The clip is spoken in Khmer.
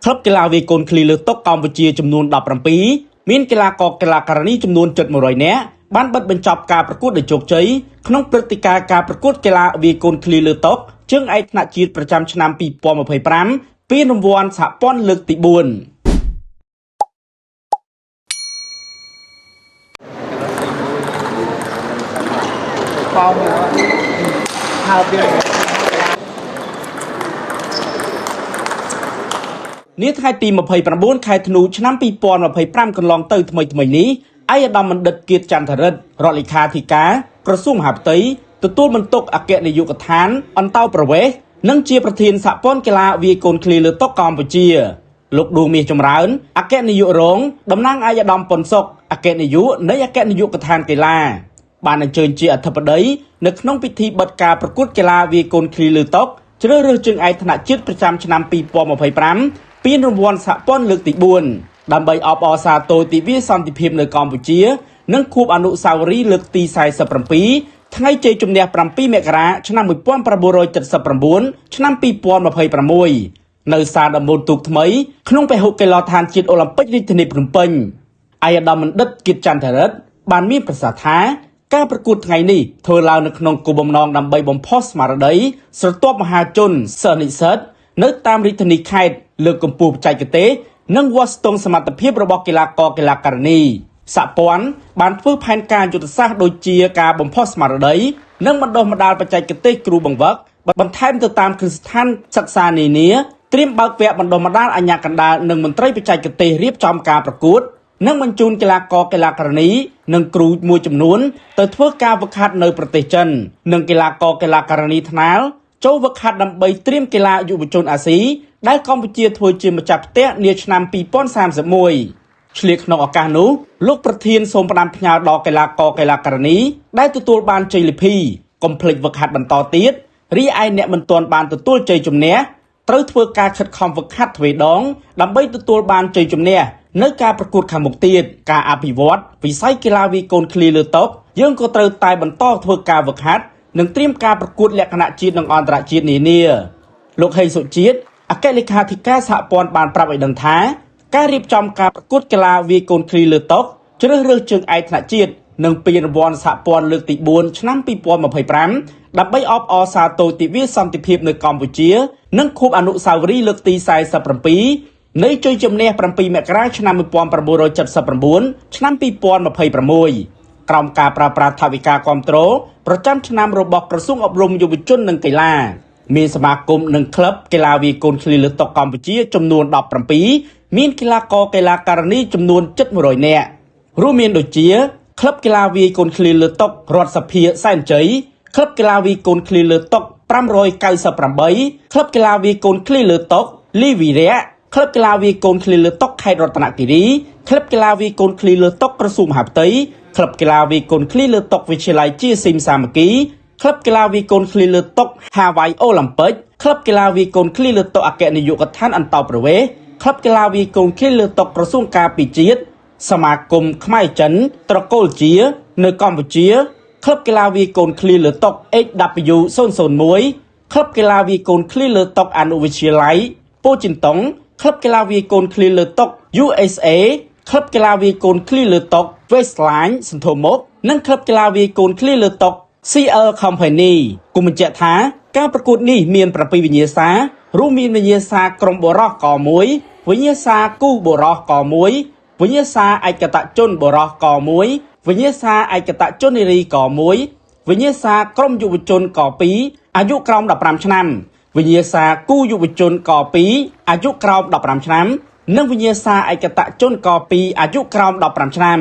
ក្លឹបកីឡាវាយកូនឃ្លីលើតុកម្ពុជាចំនួន17មានកីឡាករកីឡាការិនីចំនួន700នាក់បានបិទបញ្ចប់ការប្រកួតដោយជោគជ័យក្នុងព្រឹត្តិការណ៍ការប្រកួតកីឡាវាយកូនឃ្លីលើតុជើងឯកថ្នាក់ជាតិប្រចាំឆ្នាំ2025ពានរង្វាន់សហព័ន្ធលើកទី4នាថ្ងៃទី29ខែធ្នូឆ្នាំ2025កន្លងទៅថ្មីនេះឯកឧត្តមបណ្ឌិតគៀតចន្ទរិទ្ធរដ្ឋលេខាធិការក្រសួងមហាផ្ទៃទទួលបន្ទុកអគ្គនាយកដ្ឋានអន្តោប្រវេសន៍និងជាប្រធានសហព័ន្ធកីឡាវាយកូនឃ្លីលើតុកម្ពុជាលោកដួងមាសចម្រើនអគ្គនាយករងតំណាងឯកឧត្តមប៉ុនសុកអគ្គនាយកនៃអគ្គនាយកដ្ឋានកីឡាបានអញ្ជើញជាអធិបតីនៅក្នុងពិធីបិទការប្រកួតកីឡាវាយកូនឃ្លីលើតុជ្រើសរើសជើងឯកថ្នាក់ជាតិប្រចាំឆ្នាំ2025ពានរង្វាន់សហព័ន្ធលើកទី4ដើម្បីអបអរសាទរទិវាសន្តិភាពនៅកម្ពុជានិងខួបអនុស្សាវរីយ៍លើកទី47ថ្ងៃជ័យជំនះ7មករាឆ្នាំ1979ឆ្នាំ2026នៅសាលដំបូលទូកថ្មីក្នុងពហុកីឡដ្ឋានជាតិអូឡ িম্প ិករាជធានីភ្នំពេញឯកឧត្តមបណ្ឌិតគៀតចន្ទរិទ្ធបានមានប្រសាសន៍ថាការប្រកួតថ្ងៃនេះធ្វើឡើងនៅក្នុងគោលបំណងដើម្បីបំផុសស្មារតីស្រទាប់មហាជនសិស្សនិស្សិតនៅតាមរាជធានីខេត្តលើកកម្ពស់បច្ចេកទេសនិងវាស់ស្ទង់សមត្ថភាពរបស់កីឡាករកីឡាការិនីសហព័ន្ធបានធ្វើផែនការយុទ្ធសាស្ត្រដូចជាការបំផុសស្មារតីនិងបណ្ដុះបណ្ដាលបច្ចេកទេសគ្រូបង្វឹកបន្ថែមទៅតាមគ្រឹះស្ថានសិក្សានានាត្រៀមបើកវគ្គបណ្ដុះបណ្ដាលអាជ្ញាកណ្ដាលនិងមន្ត្រីបច្ចេកទេសរៀបចំការប្រកួតនិងបញ្ជូនកីឡាករកីឡាការិនីនិងគ្រូមួយចំនួនទៅធ្វើការហ្វឹកហាត់នៅប្រទេសចិននិងកីឡាករកីឡាការិនីថ្នាលចូលហ្វឹកហាត់ដើម្បីត្រៀមកីឡាយុវជនអាស៊ីដែលកម្ពុជាធ្វើជាម្ចាស់ផ្ទះនាឆ្នាំ2031ឆ្លៀតក្នុងឱកាសនោះលោកប្រធានសូមផ្ដាំផ្ញើដល់កីឡាករកីឡាការិនីដែលទទួលបានជ័យលាភីកុំភ្លេចហ្វឹកហាត់បន្តទៀតរីឯអ្នកមិនទាន់បានទទួលជ័យជំនះត្រូវធ្វើការខិតខំហ្វឹកហាត់ទ្វេដងដើម្បីទទួលបានជ័យជំនះនៅការប្រកួតខាងមុខទៀតការអភិវឌ្ឍវិស័យកីឡាវាយកូនឃ្លីលើតុយើងក៏ត្រូវតែបន្តធ្វើការហ្វឹកហាត់និងត្រៀមការប្រកួតលក្ខណៈជាតិនិងអន្តរជាតិនានាលោកហេងសុជាតិអគ្គលេខាធិការសហព័ន្ធបានប្រាប់ឲ្យដឹងថាការរៀបចំការប្រកួតកីឡាវាយកូនឃ្លីលើតុជ្រើសរើសជើងឯកថ្នាក់ជាតិនិងពានរង្វាន់សហព័ន្ធលើកទី4ឆ្នាំ2025ដើម្បីអបអរសាទរទិវាសន្តិភាពនៅកម្ពុជានិងខួបអនុស្សាវរីយ៍លើកទី47នៃជ័យជំនះ7មករាឆ្នាំ1979ឆ្នាំ2026ក្រោមការប្រើប្រាស់ថវិកាគាំទ្រប្រចាំឆ្នាំរបស់ក្រសួងអប់រំយុវជននិងកីឡាមានសមាគមនិងក្លឹបកីឡាវាយកូនឃ្លីលើតុកម្ពុជាចំនួន17មានកីឡាករកីឡាការិនីចំនួន700នាក់រួមមានដូចជាក្លឹបកីឡាវាយកូនឃ្លីលើតុរដ្ឋសភាសែនជ័យក្លឹបកីឡាវាយកូនឃ្លីលើតុ598ក្លឹបកីឡាវាយកូនឃ្លីលើតុលីវីរៈក្លឹបកីឡាវាយកូនឃ្លីលើតុខេត្តរតនគិរីក្លឹបកីឡាវាយកូនឃ្លីលើតុក្រសួងមហាផ្ទៃក្លឹបកីឡាវាយកូនឃ្លីលើតុវិទ្យាល័យជាស៊ីមសាមគ្គីក្លឹបកីឡាវាយកូនឃ្លីលើតុហាវ៉ៃអូឡ িম্প ិកក្លឹបកីឡាវាយកូនឃ្លីលើតុអគ្គនាយកដ្ឋានអន្តោប្រវេសន៍ក្លឹបកីឡាវាយកូនឃ្លីលើតុក្រសួងការពារជាតិសមាគមខ្មែរចិនត្រកូលជានៅកម្ពុជាក្លឹបកីឡាវាយកូនឃ្លីលើតុ HW001 ក្លឹបកីឡាវាយកូនឃ្លីលើតុអនុវិទ្យាល័យប៉ូជីនតុងក្លឹបកីឡាវាយកូនឃ្លីលើតុ USA ក្លឹបកីឡាវាយកូនឃ្លីលើតុ Westline សន្ធមុខនិងក្លឹបកីឡាវាយកូនឃ្លីលើតុ CL Company គូបញ្ជាក់ថាការប្រកួតនេះមាន7វិញ្ញាសារួមមានវិញ្ញាសាក្រុមបុរសក1វិញ្ញាសាគូបុរសក1វិញ្ញាសាឯកតជនបុរសក1វិញ្ញាសាឯកតជននារីក1វិញ្ញាសាក្រុមយុវជនក2អាយុក្រោម15ឆ្នាំវិញ្ញាសាគូយុវជនក2អាយុក្រោម15ឆ្នាំនិងវិញ្ញាសាឯកតជនក2អាយុក្រោម15ឆ្នាំ